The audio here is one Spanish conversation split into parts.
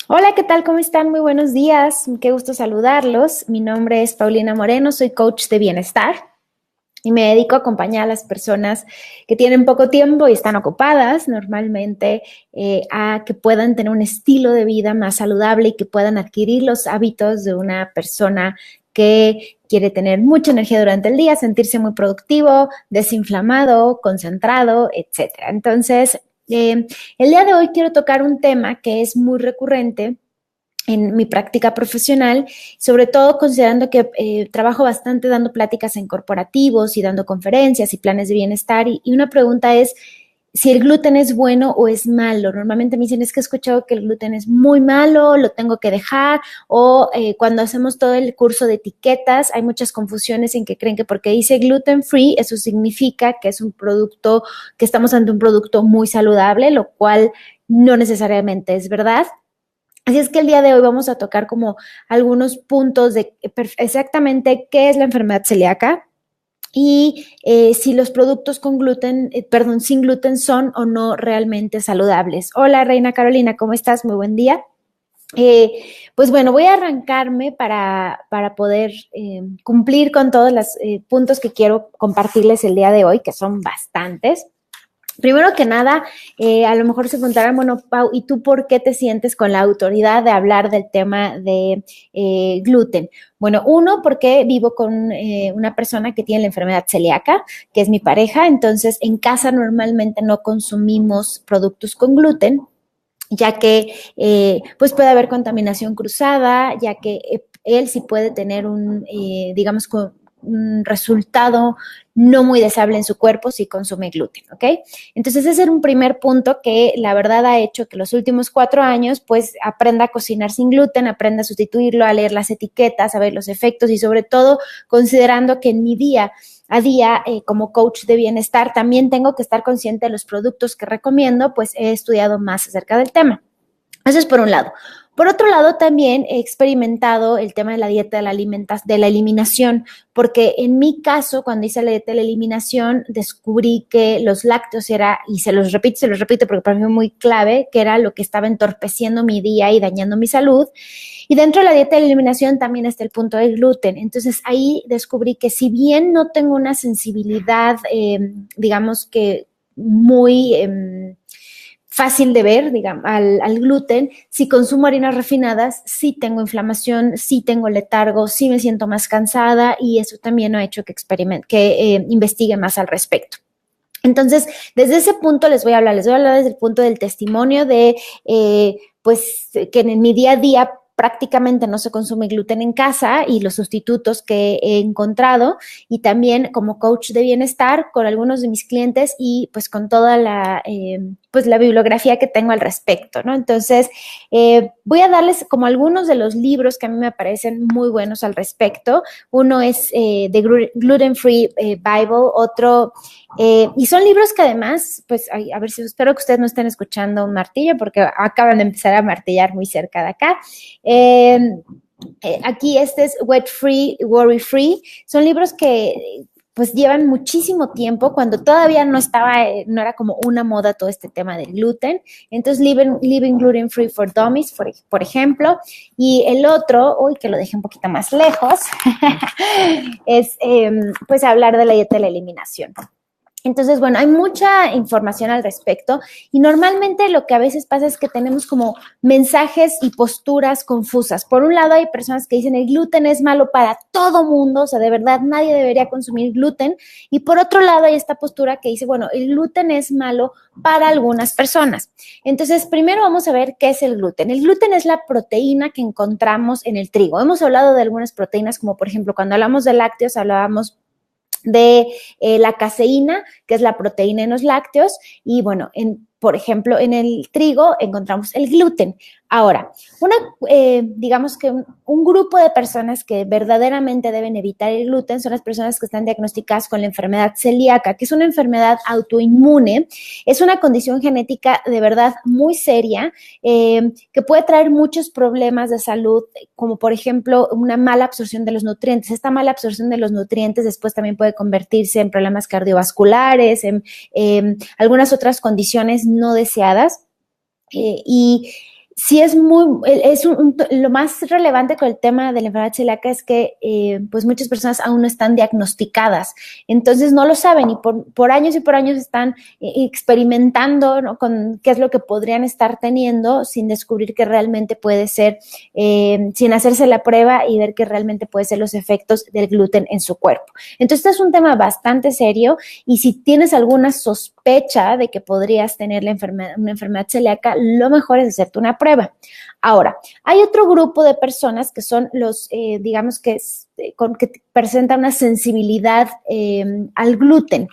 Hola, ¿qué tal? ¿Cómo están? Muy buenos días. Qué gusto saludarlos. Mi nombre es Paulina Moreno, soy coach de bienestar y me dedico a acompañar a las personas que tienen poco tiempo y están ocupadas normalmente a que puedan tener un estilo de vida más saludable y que puedan adquirir los hábitos de una persona que quiere tener mucha energía durante el día, sentirse muy productivo, desinflamado, concentrado, etcétera. Entonces, el día de hoy quiero tocar un tema que es muy recurrente en mi práctica profesional, sobre todo considerando que trabajo bastante dando pláticas en corporativos y dando conferencias y planes de bienestar. Y una pregunta es si el gluten es bueno o es malo. Normalmente me dicen, es que he escuchado que el gluten es muy malo, lo tengo que dejar, o cuando hacemos todo el curso de etiquetas, hay muchas confusiones en que creen que porque dice gluten free, eso significa que es un producto, que estamos ante un producto muy saludable, lo cual no necesariamente es verdad. Así es que el día de hoy vamos a tocar como algunos puntos de exactamente qué es la enfermedad celíaca y si los productos con gluten, perdón, sin gluten son o no realmente saludables. Hola, Reina Carolina, ¿cómo estás? Muy buen día. Eh, pues bueno, voy a arrancarme para poder cumplir con todos los puntos que quiero compartirles el día de hoy, que son bastantes. Primero que nada, a lo mejor se preguntarán, bueno, Pau, ¿y tú por qué te sientes con la autoridad de hablar del tema de gluten? Bueno, uno, porque vivo con una persona que tiene la enfermedad celíaca, que es mi pareja, entonces en casa normalmente no consumimos productos con gluten, ya que pues puede haber contaminación cruzada, ya que él sí puede tener digamos, un resultado no muy deseable en su cuerpo si consume gluten, ¿ok? Entonces ese es un primer punto que la verdad ha hecho que los últimos 4 años pues aprenda a cocinar sin gluten, aprenda a sustituirlo, a leer las etiquetas, a ver los efectos y sobre todo considerando que en mi día a día como coach de bienestar también tengo que estar consciente de los productos que recomiendo, pues he estudiado más acerca del tema. Eso es por un lado. Por otro lado, también he experimentado el tema de la dieta de la eliminación, porque en mi caso, cuando hice la dieta de la eliminación, descubrí que los lácteos era, y se los repito, porque para mí fue muy clave, que era lo que estaba entorpeciendo mi día y dañando mi salud. Y dentro de la dieta de la eliminación también está el punto del gluten. Entonces ahí descubrí que si bien no tengo una sensibilidad, digamos que muy fácil de ver, digamos, al gluten, si consumo harinas refinadas, sí tengo inflamación, sí tengo letargo, sí me siento más cansada y eso también ha hecho que investigue más al respecto. Entonces, desde ese punto les voy a hablar desde el punto del testimonio de, pues, que en mi día a día prácticamente no se consume gluten en casa y los sustitutos que he encontrado y también como coach de bienestar con algunos de mis clientes y pues con toda pues la bibliografía que tengo al respecto, ¿no? Entonces, voy a darles como algunos de los libros que a mí me parecen muy buenos al respecto. Uno es The Gluten Free Bible, otro y son libros que además, pues, a ver si espero que ustedes no estén escuchando un martillo porque acaban de empezar a martillar muy cerca de acá. Eh, Aquí este es Wet Free, Worry Free. Son libros que pues llevan muchísimo tiempo cuando todavía no estaba, no era como una moda todo este tema del gluten. Entonces, Living Gluten Free for Dummies, por ejemplo. Y el otro, uy, que lo dejé un poquito más lejos, es pues hablar de la dieta de la eliminación. Entonces, bueno, hay mucha información al respecto y normalmente lo que a veces pasa es que tenemos como mensajes y posturas confusas. Por un lado, hay personas que dicen el gluten es malo para todo mundo, o sea, de verdad nadie debería consumir gluten. Y por otro lado, hay esta postura que dice, bueno, el gluten es malo para algunas personas. Entonces, primero vamos a ver qué es el gluten. El gluten es la proteína que encontramos en el trigo. Hemos hablado de algunas proteínas, como por ejemplo, cuando hablamos de lácteos, hablábamos de la caseína, que es la proteína en los lácteos, y bueno, por ejemplo, en el trigo encontramos el gluten. Ahora, digamos que un grupo de personas que verdaderamente deben evitar el gluten son las personas que están diagnosticadas con la enfermedad celíaca, que es una enfermedad autoinmune, es una condición genética de verdad muy seria, que puede traer muchos problemas de salud, como por ejemplo una mala absorción de los nutrientes. Esta mala absorción de los nutrientes después también puede convertirse en problemas cardiovasculares, en algunas otras condiciones no deseadas. Y sí lo más relevante con el tema de la enfermedad celíaca es que pues muchas personas aún no están diagnosticadas, entonces no lo saben y por años y por años están experimentando, ¿no?, con qué es lo que podrían estar teniendo sin descubrir que realmente puede ser, sin hacerse la prueba y ver que realmente puede ser los efectos del gluten en su cuerpo. Entonces este es un tema bastante serio y si tienes alguna sospecha de que podrías tener una enfermedad celíaca, lo mejor es hacerte una prueba. Ahora, hay otro grupo de personas que son los, digamos que presentan una sensibilidad al gluten.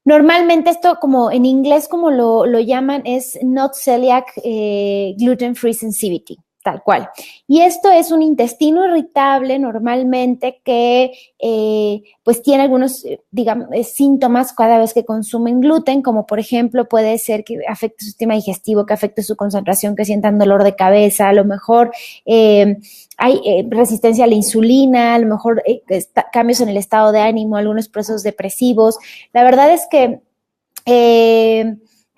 Normalmente esto, como en inglés, como lo llaman, es not celiac gluten-free sensitivity, tal cual. Y esto es un intestino irritable normalmente que pues tiene algunos, digamos, síntomas cada vez que consumen gluten, como por ejemplo puede ser que afecte su sistema digestivo, que afecte su concentración, que sientan dolor de cabeza, a lo mejor hay resistencia a la insulina, a lo mejor cambios en el estado de ánimo, algunos procesos depresivos. La verdad es que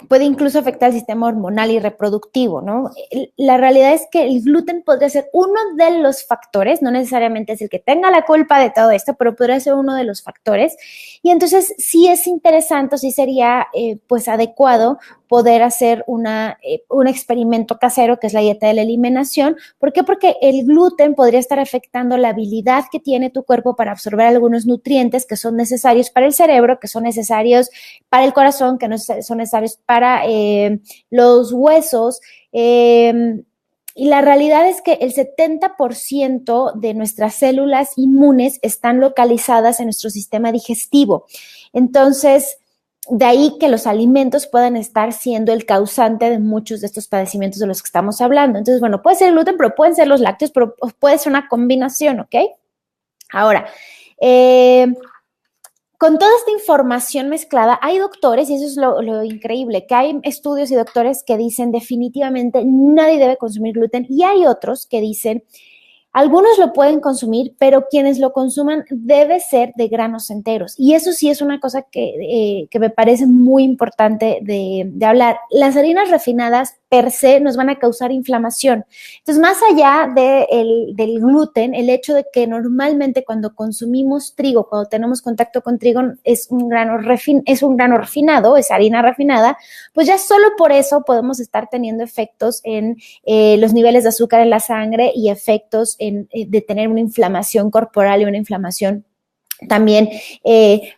puede incluso afectar el sistema hormonal y reproductivo, ¿no? La realidad es que el gluten podría ser uno de los factores, no necesariamente es el que tenga la culpa de todo esto, pero podría ser uno de los factores. Y entonces sí es interesante, sí sería pues adecuado poder hacer un experimento casero, que es la dieta de la eliminación. ¿Por qué? Porque el gluten podría estar afectando la habilidad que tiene tu cuerpo para absorber algunos nutrientes que son necesarios para el cerebro, que son necesarios para el corazón, que no son necesarios para los huesos. Y la realidad es que el 70% de nuestras células inmunes están localizadas en nuestro sistema digestivo. Entonces, de ahí que los alimentos puedan estar siendo el causante de muchos de estos padecimientos de los que estamos hablando. Entonces, bueno, puede ser el gluten, pero pueden ser los lácteos, pero puede ser una combinación, ¿ok? Ahora, con toda esta información mezclada, hay doctores, y eso es lo increíble, que hay estudios y doctores que dicen definitivamente nadie debe consumir gluten, y hay otros que dicen algunos lo pueden consumir, pero quienes lo consuman debe ser de granos enteros. Y eso sí es una cosa que me parece muy importante de hablar. Las harinas refinadas per se nos van a causar inflamación. Entonces, más allá del gluten, el hecho de que normalmente cuando consumimos trigo, cuando tenemos contacto con trigo, es un grano refinado, es harina refinada, pues ya solo por eso podemos estar teniendo efectos en los niveles de azúcar en la sangre y efectos de tener una inflamación corporal y una inflamación también,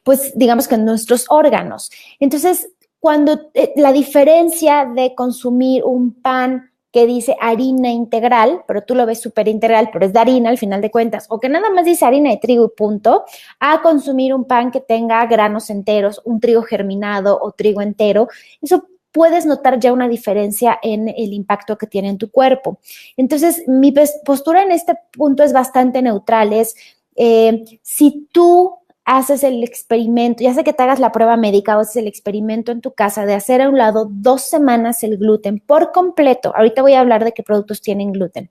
pues digamos que en nuestros órganos. Entonces, cuando la diferencia de consumir un pan que dice harina integral, pero tú lo ves súper integral, pero es de harina al final de cuentas, o que nada más dice harina de trigo y punto, a consumir un pan que tenga granos enteros, un trigo germinado o trigo entero, eso puedes notar ya una diferencia en el impacto que tiene en tu cuerpo. Entonces, mi postura en este punto es bastante neutral, es si tú haces el experimento, ya sea que te hagas la prueba médica o haces el experimento en tu casa de hacer a un lado 2 semanas el gluten por completo, ahorita voy a hablar de qué productos tienen gluten,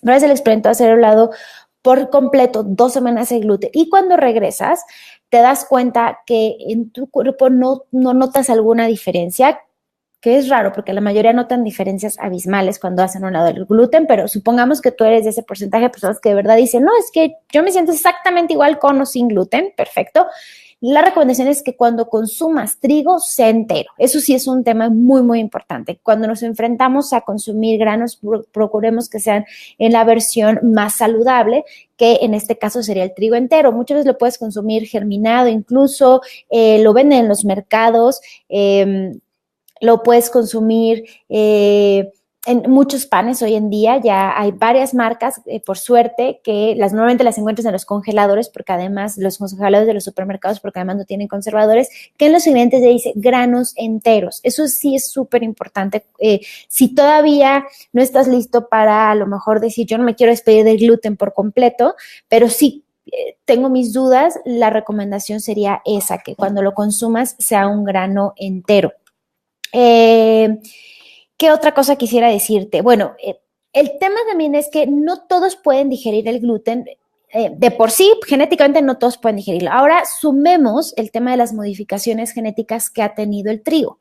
pero haces el experimento de hacer a un lado por completo 2 semanas el gluten y cuando regresas te das cuenta que en tu cuerpo no notas alguna diferencia, que es raro porque la mayoría notan diferencias abismales cuando hacen un lado del gluten, pero supongamos que tú eres de ese porcentaje de personas que de verdad dicen, no, es que yo me siento exactamente igual con o sin gluten, perfecto. La recomendación es que cuando consumas trigo, sea entero. Eso sí es un tema muy, muy importante. Cuando nos enfrentamos a consumir granos, procuremos que sean en la versión más saludable, que en este caso sería el trigo entero. Muchas veces lo puedes consumir germinado, incluso lo venden en los mercados, lo puedes consumir en muchos panes hoy en día. Ya hay varias marcas, por suerte, que normalmente las encuentras en los congeladores, porque además los congeladores de los supermercados, porque además no tienen conservadores, que en los ingredientes ya dice granos enteros. Eso sí es súper importante. Si todavía no estás listo para a lo mejor decir, yo no me quiero despedir del gluten por completo, pero sí tengo mis dudas, la recomendación sería esa, que cuando lo consumas sea un grano entero. ¿Qué otra cosa quisiera decirte? Bueno, el tema también es que no todos pueden digerir el gluten. De por sí, genéticamente no todos pueden digerirlo. Ahora sumemos el tema de las modificaciones genéticas que ha tenido el trigo.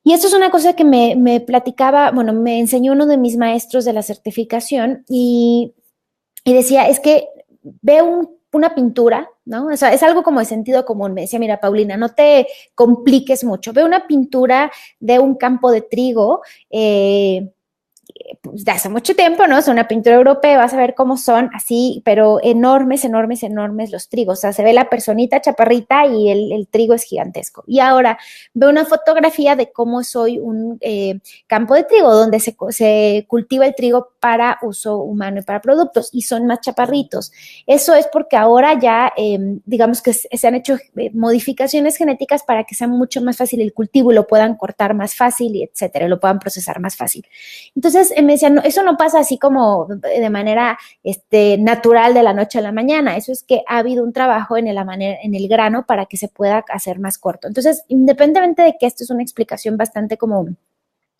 Y esto es una cosa que me platicaba, bueno, me enseñó uno de mis maestros de la certificación y decía, es que veo una pintura, ¿no? O sea, es algo como de sentido común. Me decía, mira, Paulina, no te compliques mucho. Ve una pintura de un campo de trigo, pues, de hace mucho tiempo, ¿no? Es una pintura europea, vas a ver cómo son así, pero enormes, enormes, enormes los trigos. O sea, se ve la personita chaparrita y el trigo es gigantesco. Y ahora veo una fotografía de cómo soy un campo de trigo, donde se cultiva el trigo para uso humano y para productos, y son más chaparritos. Eso es porque ahora ya, digamos que se han hecho modificaciones genéticas para que sea mucho más fácil el cultivo y lo puedan cortar más fácil, y etcétera, y lo puedan procesar más fácil. Entonces me decían, no, eso no pasa así como de manera natural de la noche a la mañana, eso es que ha habido un trabajo en el grano para que se pueda hacer más corto. Entonces, independientemente de que esto es una explicación bastante como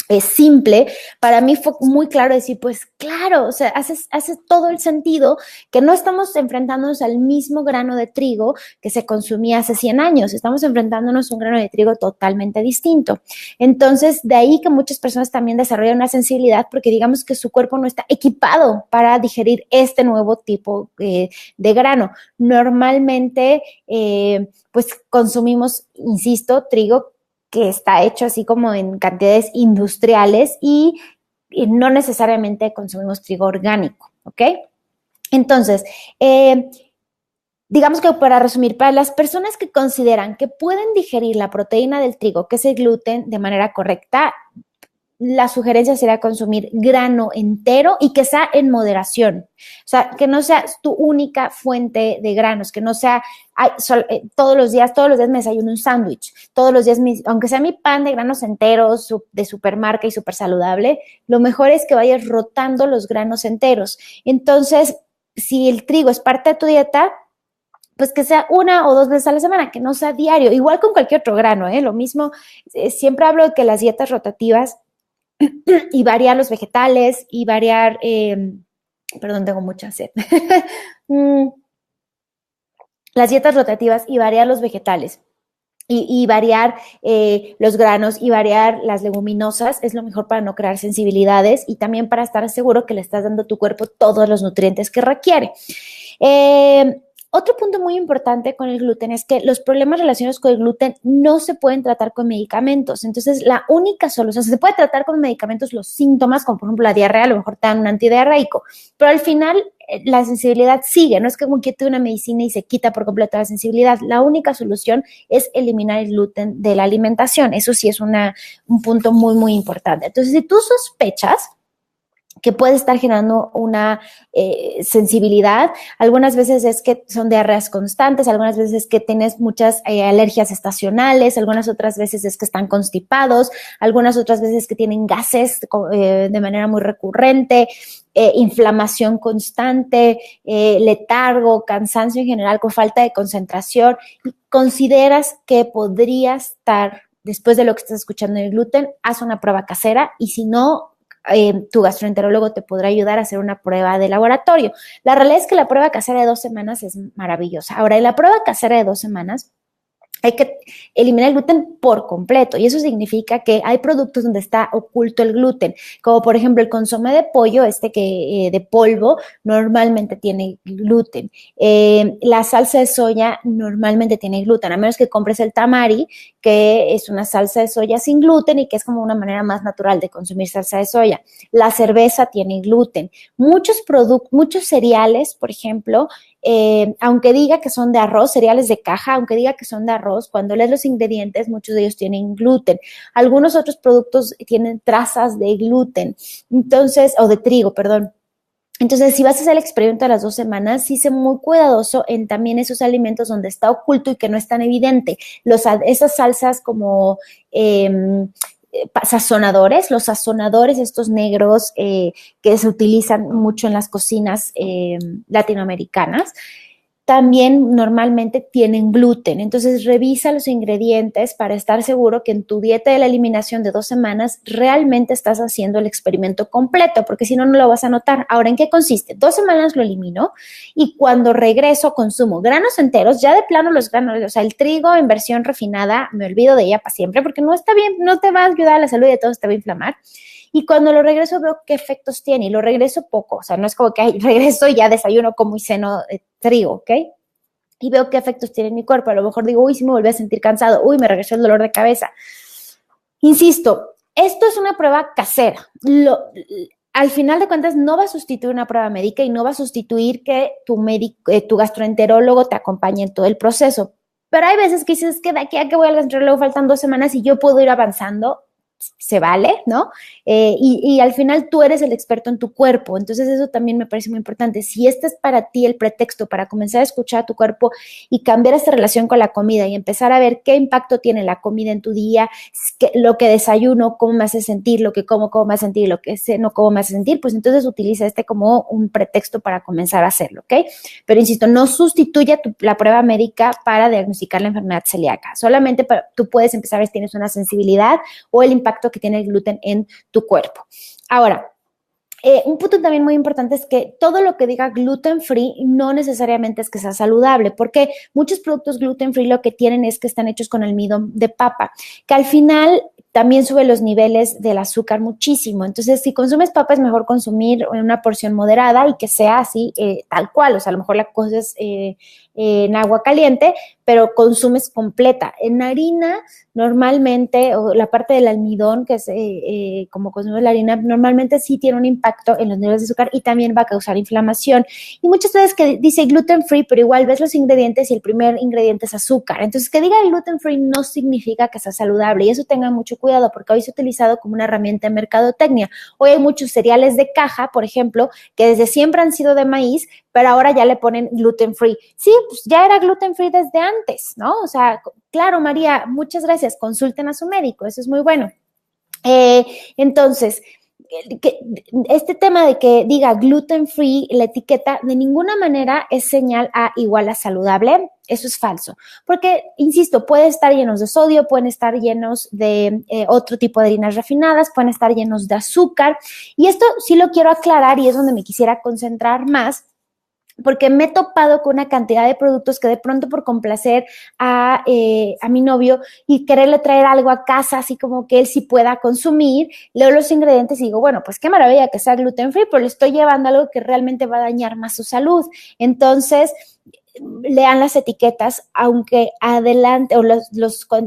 es simple, para mí fue muy claro decir, pues claro, o sea, hace todo el sentido que no estamos enfrentándonos al mismo grano de trigo que se consumía hace 100 años, estamos enfrentándonos a un grano de trigo totalmente distinto. Entonces, de ahí que muchas personas también desarrollan una sensibilidad porque digamos que su cuerpo no está equipado para digerir este nuevo tipo de grano. Normalmente, pues consumimos, insisto, trigo que está hecho así como en cantidades industriales y no necesariamente consumimos trigo orgánico, ¿ok? Entonces, digamos que para resumir, para las personas que consideran que pueden digerir la proteína del trigo, que es el gluten, de manera correcta, la sugerencia sería consumir grano entero y que sea en moderación. O sea, que no sea tu única fuente de granos, que no sea todos los días me desayuno un sándwich, todos los días, aunque sea mi pan de granos enteros, de supermarca y súper saludable, lo mejor es que vayas rotando los granos enteros. Entonces, si el trigo es parte de tu dieta, pues que sea 1 o 2 veces a la semana, que no sea diario, igual con cualquier otro grano, ¿eh? Lo mismo, siempre hablo de que las dietas rotativas y variar los vegetales y variar, perdón, tengo mucha sed. Las dietas rotativas y variar los vegetales y variar los granos y variar las leguminosas es lo mejor para no crear sensibilidades y también para estar seguro que le estás dando a tu cuerpo todos los nutrientes que requiere. Otro punto muy importante con el gluten es que los problemas relacionados con el gluten no se pueden tratar con medicamentos. Entonces, la única solución, se puede tratar con medicamentos los síntomas, como por ejemplo la diarrea, a lo mejor te dan un antidiarreico, pero al final la sensibilidad sigue, no es que como quite una medicina y se quita por completo la sensibilidad. La única solución es eliminar el gluten de la alimentación. Eso sí es un punto muy, muy importante. Entonces, si tú sospechas que puede estar generando una sensibilidad. Algunas veces es que son diarreas constantes, algunas veces es que tienes muchas alergias estacionales, algunas otras veces es que están constipados, algunas otras veces que tienen gases de manera muy recurrente, inflamación constante, letargo, cansancio en general, con falta de concentración. ¿Consideras que podría estar, después de lo que estás escuchando en el gluten, haz una prueba casera y si no, tu gastroenterólogo te podrá ayudar a hacer una prueba de laboratorio. La realidad es que la prueba casera de 2 semanas es maravillosa. Ahora, en la prueba casera de 2 semanas, hay que eliminar el gluten por completo y eso significa que hay productos donde está oculto el gluten, como por ejemplo el consomé de pollo, que de polvo, normalmente tiene gluten. La salsa de soya normalmente tiene gluten, a menos que compres el tamari, que es una salsa de soya sin gluten y que es como una manera más natural de consumir salsa de soya. La cerveza tiene gluten. Muchos cereales, por ejemplo, aunque diga que son de arroz, cereales de caja, aunque diga que son de arroz, cuando lees los ingredientes, muchos de ellos tienen gluten. Algunos otros productos tienen trazas de gluten, entonces, o de trigo, perdón. Entonces, si vas a hacer el experimento a las 2 semanas, sí sé muy cuidadoso en también esos alimentos donde está oculto y que no es tan evidente. Esas salsas como sazonadores, los sazonadores estos negros que se utilizan mucho en las cocinas latinoamericanas, también normalmente tienen gluten. Entonces, revisa los ingredientes para estar seguro que en tu dieta de la eliminación de 2 semanas realmente estás haciendo el experimento completo, porque si no, no lo vas a notar. Ahora, ¿en qué consiste? 2 semanas lo elimino y cuando regreso consumo granos enteros, ya de plano los granos, o sea, el trigo en versión refinada, me olvido de ella para siempre porque no está bien, no te va a ayudar a la salud y de todo te va a inflamar. Y cuando lo regreso veo qué efectos tiene y lo regreso poco, o sea, no es como que regreso y ya desayuno, como y ceno trigo, ¿ok? Y veo qué efectos tiene en mi cuerpo. A lo mejor digo, uy, sí me volví a sentir cansado, uy, me regresó el dolor de cabeza. Insisto, esto es una prueba casera. Al final de cuentas no va a sustituir una prueba médica y no va a sustituir que tu gastroenterólogo te acompañe en todo el proceso. Pero hay veces que dices que de aquí a que voy al gastroenterólogo faltan 2 semanas y yo puedo ir avanzando, se vale, ¿no? Y al final tú eres el experto en tu cuerpo, entonces eso también me parece muy importante. Si este es para ti el pretexto para comenzar a escuchar a tu cuerpo y cambiar esta relación con la comida y empezar a ver qué impacto tiene la comida en tu día, lo que desayuno, cómo me hace sentir, lo que como, cómo me hace sentir, lo que ceno, cómo me hace sentir, pues entonces utiliza este como un pretexto para comenzar a hacerlo, ¿ok? Pero insisto, no sustituye la prueba médica para diagnosticar la enfermedad celíaca, solamente tú puedes empezar a ver si tienes una sensibilidad o el impacto que tiene el gluten en tu cuerpo. Ahora, un punto también muy importante es que todo lo que diga gluten free no necesariamente es que sea saludable, porque muchos productos gluten free lo que tienen es que están hechos con almidón de papa, que al final también sube los niveles del azúcar muchísimo. Entonces, si consumes papa, es mejor consumir en una porción moderada y que sea así, tal cual. O sea, a lo mejor la coces en agua caliente, pero consumes completa. En harina, normalmente, o la parte del almidón, que es como consumes la harina, normalmente sí tiene un impacto en los niveles de azúcar y también va a causar inflamación. Y muchas veces que dice gluten free, pero igual ves los ingredientes y el primer ingrediente es azúcar. Entonces, que diga gluten free no significa que sea saludable y eso tengan mucho cuidado porque hoy se ha utilizado como una herramienta de mercadotecnia. Hoy hay muchos cereales de caja, por ejemplo, que desde siempre han sido de maíz, pero ahora ya le ponen gluten free. Sí, pues ya era gluten free desde antes, ¿no? O sea, claro, María, muchas gracias. Consulten a su médico, eso es muy bueno. Entonces, este tema de que diga gluten free, la etiqueta de ninguna manera es señal a igual a saludable. Eso es falso, porque, insisto, puede estar llenos de sodio, pueden estar llenos de otro tipo de harinas refinadas, pueden estar llenos de azúcar. Y esto sí lo quiero aclarar y es donde me quisiera concentrar más, porque me he topado con una cantidad de productos que de pronto por complacer a mi novio y quererle traer algo a casa, así como que él sí pueda consumir, leo los ingredientes y digo, bueno, pues qué maravilla que sea gluten free, pero le estoy llevando algo que realmente va a dañar más su salud. Entonces, lean las etiquetas, aunque adelante, o el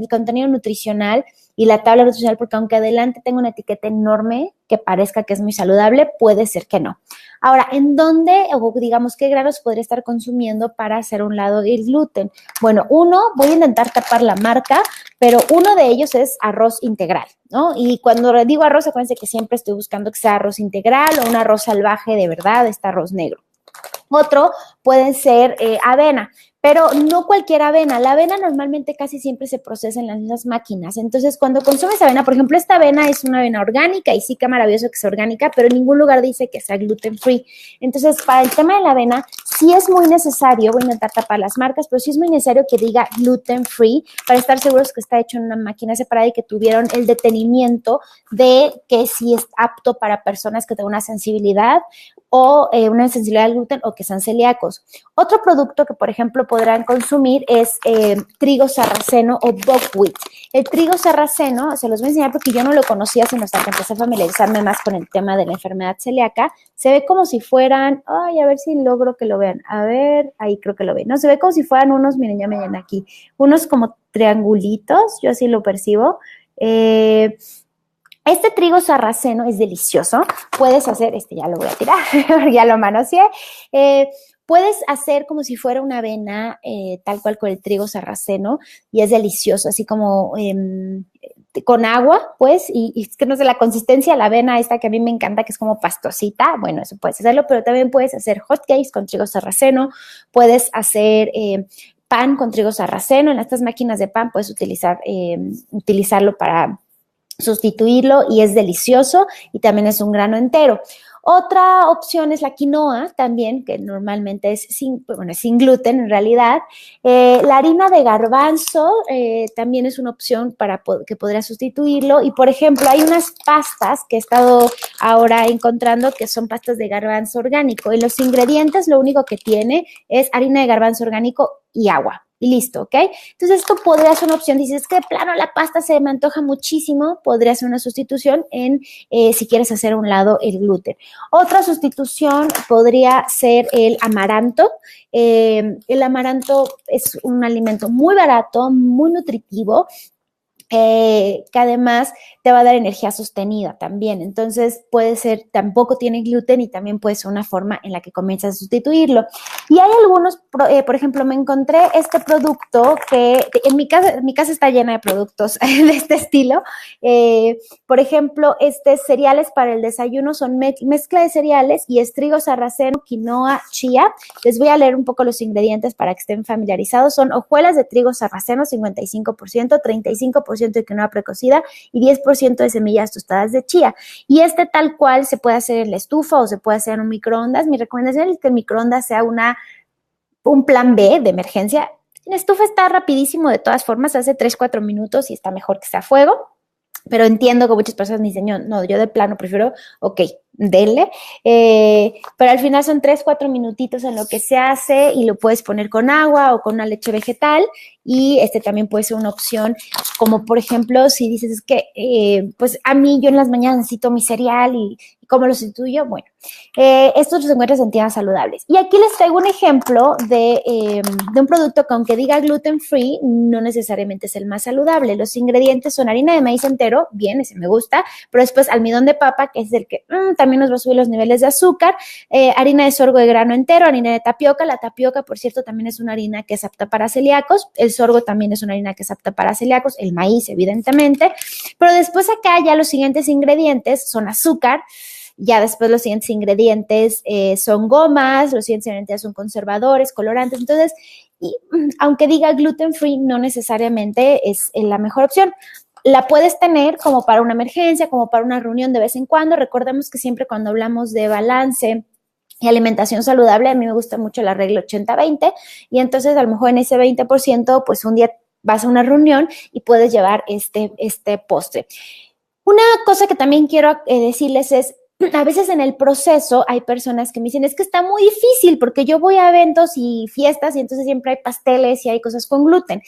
contenido nutricional y la tabla nutricional, porque aunque adelante tenga una etiqueta enorme que parezca que es muy saludable, puede ser que no. Ahora, ¿en dónde, o digamos, qué granos podría estar consumiendo para hacer un lado el gluten? Bueno, voy a intentar tapar la marca, pero uno de ellos es arroz integral, ¿no? Y cuando digo arroz, acuérdense que siempre estoy buscando que sea arroz integral o un arroz salvaje de verdad, este arroz negro. Otro puede ser avena, pero no cualquier avena. La avena normalmente casi siempre se procesa en las mismas máquinas. Entonces, cuando consumes avena, por ejemplo, esta avena es una avena orgánica y sí que maravilloso que sea orgánica, pero en ningún lugar dice que sea gluten free. Entonces, para el tema de la avena, sí es muy necesario, voy a intentar tapar las marcas, pero sí es muy necesario que diga gluten free para estar seguros que está hecho en una máquina separada y que tuvieron el detenimiento de que sí es apto para personas que tengan una sensibilidad o una sensibilidad al gluten o que sean celíacos. Otro producto que, por ejemplo, podrán consumir es trigo sarraceno o buckwheat. El trigo sarraceno, se los voy a enseñar porque yo no lo conocía, sino hasta que empecé a familiarizarme más con el tema de la enfermedad celíaca. Se ve como si fueran, ay, a ver si logro que lo vean. A ver, ahí creo que lo ven. No, se ve como si fueran unos, miren, ya me llenan aquí, unos como triangulitos, yo así lo percibo. Este trigo sarraceno es delicioso. Puedes hacer, ya lo voy a tirar, ya lo manoseé. Puedes hacer como si fuera una avena, tal cual con el trigo sarraceno, y es delicioso, así como con agua, pues, y es que no sé, la consistencia de la avena esta que a mí me encanta, que es como pastosita, bueno, eso puedes hacerlo, pero también puedes hacer hot cakes con trigo sarraceno, puedes hacer pan con trigo sarraceno. En estas máquinas de pan puedes utilizarlo para sustituirlo y es delicioso y también es un grano entero. Otra opción es la quinoa también, que normalmente es sin gluten en realidad. La harina de garbanzo también es una opción que podría sustituirlo. Y, por ejemplo, hay unas pastas que he estado ahora encontrando que son pastas de garbanzo orgánico. En los ingredientes lo único que tiene es harina de garbanzo orgánico y agua. Y listo, ¿ok? Entonces esto podría ser una opción. Dices que de plano la pasta se me antoja muchísimo, podría ser una sustitución si quieres hacer a un lado el gluten. Otra sustitución podría ser el amaranto. El amaranto es un alimento muy barato, muy nutritivo, que además te va a dar energía sostenida también. Entonces puede ser, tampoco tiene gluten y también puede ser una forma en la que comienzas a sustituirlo. Y hay algunos, por ejemplo, me encontré este producto que en mi casa está llena de productos de este estilo. Por ejemplo, cereales para el desayuno son mezcla de cereales y es trigo sarraceno, quinoa, chía. Les voy a leer un poco los ingredientes para que estén familiarizados. Son hojuelas de trigo sarraceno, 55%, 35% de quinoa precocida y 10% de semillas tostadas de chía. Y tal cual se puede hacer en la estufa o se puede hacer en un microondas. Mi recomendación es que el microondas sea un plan B de emergencia. En la estufa está rapidísimo, de todas formas, hace 3-4 minutos y está mejor que sea a fuego. Pero entiendo que muchas personas me dicen, no, yo de plano prefiero, ok, denle. Pero al final son 3-4 minutitos en lo que se hace y lo puedes poner con agua o con una leche vegetal. Y también puede ser una opción, como por ejemplo, si dices, es que, pues a mí yo en las mañanas necesito mi cereal y ¿cómo lo sustituyo? Bueno, estos los encuentras en tiendas saludables. Y aquí les traigo un ejemplo de un producto que aunque diga gluten free, no necesariamente es el más saludable. Los ingredientes son harina de maíz entero, bien, ese me gusta, pero después almidón de papa, que es el que también nos va a subir los niveles de azúcar, harina de sorgo de grano entero, harina de tapioca. La tapioca, por cierto, también es una harina que es apta para celíacos. El sorgo también es una harina que es apta para celíacos. El maíz, evidentemente. Pero después acá ya los siguientes ingredientes son azúcar. Ya después los siguientes ingredientes son gomas, los siguientes ingredientes son conservadores, colorantes. Entonces, aunque diga gluten free, no necesariamente es la mejor opción. La puedes tener como para una emergencia, como para una reunión de vez en cuando. Recordemos que siempre cuando hablamos de balance y alimentación saludable, a mí me gusta mucho la regla 80-20 y entonces a lo mejor en ese 20%, pues un día vas a una reunión y puedes llevar este postre. Una cosa que también quiero decirles es, a veces en el proceso hay personas que me dicen, es que está muy difícil porque yo voy a eventos y fiestas y entonces siempre hay pasteles y hay cosas con gluten.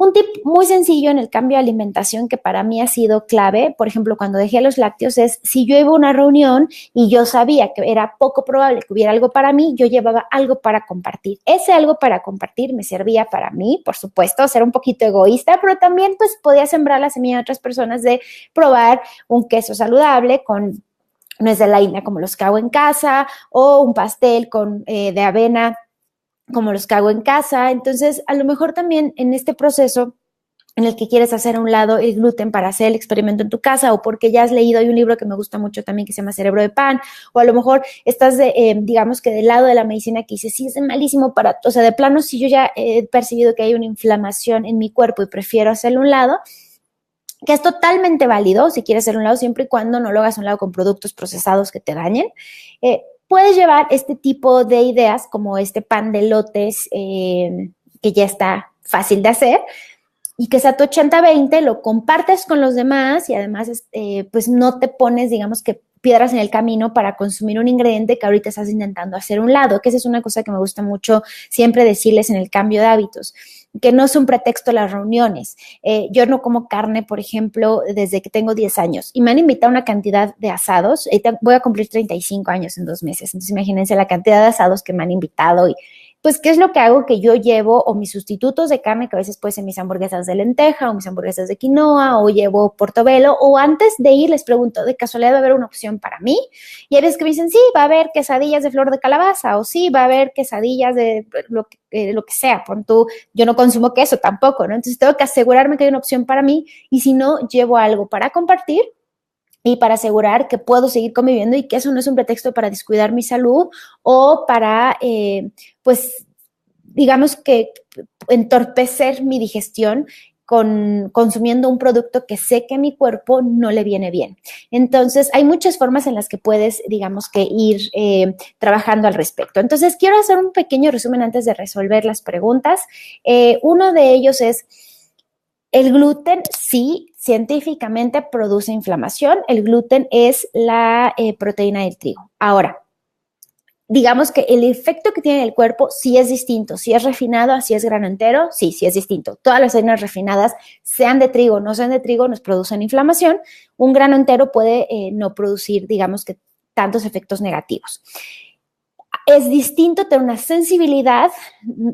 Un tip muy sencillo en el cambio de alimentación que para mí ha sido clave, por ejemplo, cuando dejé los lácteos, es si yo iba a una reunión y yo sabía que era poco probable que hubiera algo para mí, yo llevaba algo para compartir. Ese algo para compartir me servía para mí, por supuesto, ser un poquito egoísta, pero también pues podía sembrar la semilla de otras personas de probar un queso saludable con nuez de la India como los que hago en casa o un pastel de avena como los que hago en casa. Entonces, a lo mejor también en este proceso en el que quieres hacer a un lado el gluten para hacer el experimento en tu casa o porque ya has leído, hay un libro que me gusta mucho también que se llama Cerebro de Pan, o a lo mejor estás, digamos que del lado de la medicina que dices, sí, es malísimo o sea, de plano, si yo ya he percibido que hay una inflamación en mi cuerpo y prefiero hacerlo a un lado, que es totalmente válido si quieres hacer un lado, siempre y cuando no lo hagas a un lado con productos procesados que te dañen. Puedes llevar este tipo de ideas como este pan de elotes que ya está fácil de hacer y que sea tu 80-20, lo compartes con los demás y además pues no te pones, digamos que piedras en el camino para consumir un ingrediente que ahorita estás intentando hacer a un lado, que esa es una cosa que me gusta mucho siempre decirles en el cambio de hábitos, que no es un pretexto las reuniones. Yo no como carne, por ejemplo, desde que tengo 10 años y me han invitado a una cantidad de asados. Voy a cumplir 35 años en 2 meses, entonces imagínense la cantidad de asados que me han invitado y pues, ¿qué es lo que hago? Que yo llevo o mis sustitutos de carne, que a veces pueden ser mis hamburguesas de lenteja o mis hamburguesas de quinoa, o llevo portobelo, o antes de ir les pregunto, ¿de casualidad va a haber una opción para mí? Y hay veces que me dicen, sí, va a haber quesadillas de flor de calabaza, o sí, va a haber quesadillas de lo que sea. Pon tú, yo no consumo queso tampoco, ¿no? Entonces tengo que asegurarme que hay una opción para mí, y si no, llevo algo para compartir y para asegurar que puedo seguir conviviendo y que eso no es un pretexto para descuidar mi salud o para, pues, digamos que entorpecer mi digestión consumiendo un producto que sé que a mi cuerpo no le viene bien. Entonces, hay muchas formas en las que puedes, digamos, que ir trabajando al respecto. Entonces, quiero hacer un pequeño resumen antes de resolver las preguntas. Uno de ellos es, el gluten sí, científicamente produce inflamación. El gluten es la proteína del trigo. Ahora, digamos que el efecto que tiene en el cuerpo sí es distinto. Si es refinado, si es grano entero, sí es distinto. Todas las harinas refinadas, sean de trigo, no sean de trigo, nos producen inflamación. Un grano entero puede no producir, digamos que, tantos efectos negativos. Es distinto tener una sensibilidad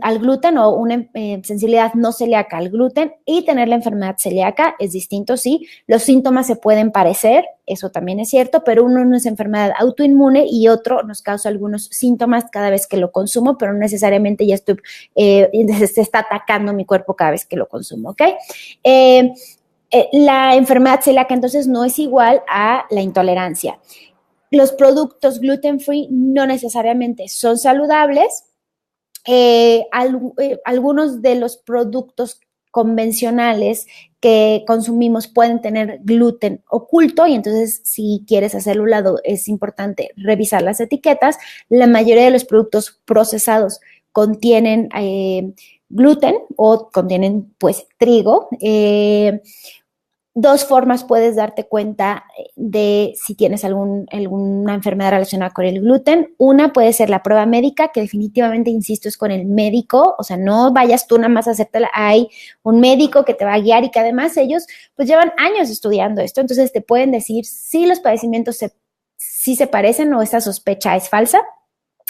al gluten o una sensibilidad no celíaca al gluten y tener la enfermedad celíaca. Es distinto, sí. Los síntomas se pueden parecer, eso también es cierto, pero uno es enfermedad autoinmune y otro nos causa algunos síntomas cada vez que lo consumo, pero no necesariamente ya se está atacando mi cuerpo cada vez que lo consumo, ¿ok? La enfermedad celíaca entonces no es igual a la intolerancia. Los productos gluten free no necesariamente son saludables. Algunos de los productos convencionales que consumimos pueden tener gluten oculto y entonces si quieres hacerlo a un lado es importante revisar las etiquetas. La mayoría de los productos procesados contienen gluten o contienen pues trigo. Dos formas puedes darte cuenta de si tienes alguna enfermedad relacionada con el gluten. Una puede ser la prueba médica, que definitivamente, insisto, es con el médico. O sea, no vayas tú nada más a hacértela. Hay un médico que te va a guiar y que además ellos pues llevan años estudiando esto. Entonces te pueden decir si los padecimientos si se parecen o esa sospecha es falsa.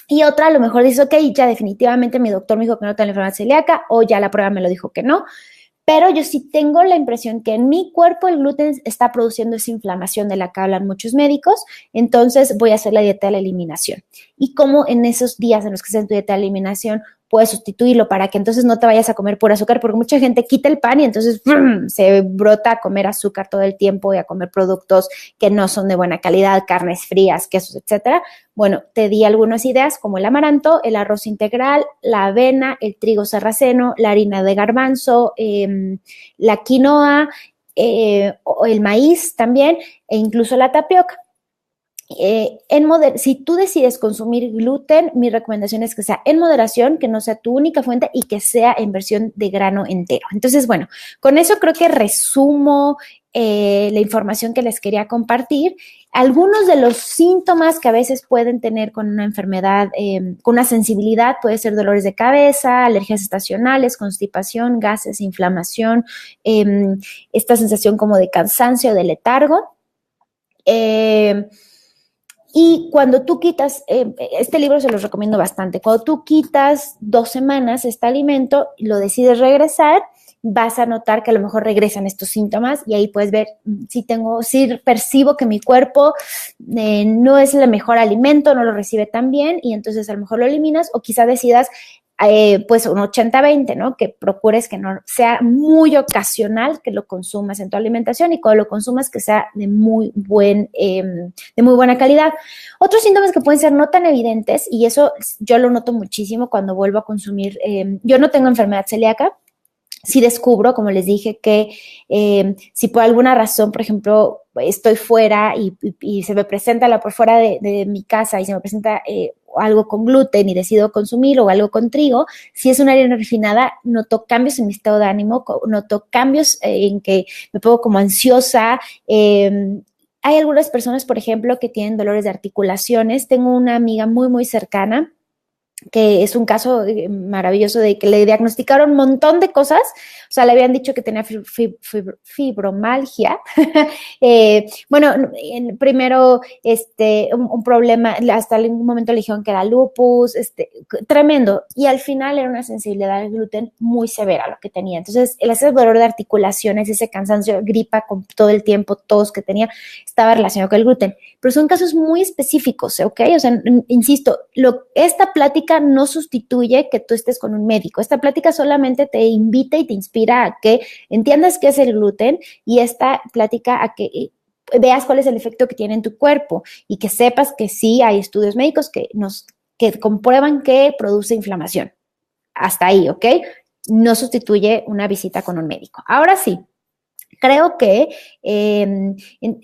Y otra, a lo mejor dices, ok, ya definitivamente mi doctor me dijo que no tengo la enfermedad celíaca o ya la prueba me lo dijo que no. Pero yo sí tengo la impresión que en mi cuerpo el gluten está produciendo esa inflamación de la que hablan muchos médicos, entonces voy a hacer la dieta de la eliminación. Y cómo en esos días en los que haces tu dieta de eliminación puedes sustituirlo para que entonces no te vayas a comer pura azúcar, porque mucha gente quita el pan y entonces se brota a comer azúcar todo el tiempo y a comer productos que no son de buena calidad, carnes frías, quesos, etcétera. Bueno, te di algunas ideas como el amaranto, el arroz integral, la avena, el trigo sarraceno, la harina de garbanzo, la quinoa, el maíz también e incluso la tapioca. Si tú decides consumir gluten, mi recomendación es que sea en moderación, que no sea tu única fuente y que sea en versión de grano entero. Entonces, bueno, con eso creo que resumo la información que les quería compartir. Algunos de los síntomas que a veces pueden tener con una enfermedad, con una sensibilidad, puede ser dolores de cabeza, alergias estacionales, constipación, gases, inflamación, esta sensación como de cansancio, de letargo. Y cuando tú quitas, este libro se los recomiendo bastante, cuando tú quitas 2 semanas este alimento y lo decides regresar, vas a notar que a lo mejor regresan estos síntomas y ahí puedes ver si percibo que mi cuerpo no es el mejor alimento, no lo recibe tan bien y entonces a lo mejor lo eliminas o quizá decidas pues un 80-20, ¿no? Que procures que no sea muy ocasional que lo consumas en tu alimentación y cuando lo consumas que sea de muy buena calidad. Otros síntomas que pueden ser no tan evidentes y eso yo lo noto muchísimo cuando vuelvo a consumir. Yo no tengo enfermedad celíaca. Si descubro, como les dije, que si por alguna razón, por ejemplo, estoy fuera y se me presenta por fuera de mi casa y se me presenta algo con gluten y decido consumir o algo con trigo, si es una harina refinada, noto cambios en mi estado de ánimo, noto cambios en que me pongo como ansiosa. Hay algunas personas, por ejemplo, que tienen dolores de articulaciones. Tengo una amiga muy, muy cercana que es un caso maravilloso de que le diagnosticaron un montón de cosas, o sea, le habían dicho que tenía fibromalgia. Bueno, primero un problema, hasta en un momento le dijeron que era lupus, tremendo, y al final era una sensibilidad al gluten muy severa lo que tenía. Entonces, ese dolor de articulaciones, ese cansancio, gripa con todo el tiempo, tos que tenía, estaba relacionado con el gluten. Pero son casos muy específicos, ¿ok? O sea, insisto, esta plática no sustituye que tú estés con un médico. Esta plática solamente te invita y te inspira a que entiendas qué es el gluten y esta plática a que veas cuál es el efecto que tiene en tu cuerpo y que sepas que sí hay estudios médicos que comprueban que produce inflamación. Hasta ahí, ¿ok? no sustituye una visita con un médico. Ahora sí. Creo que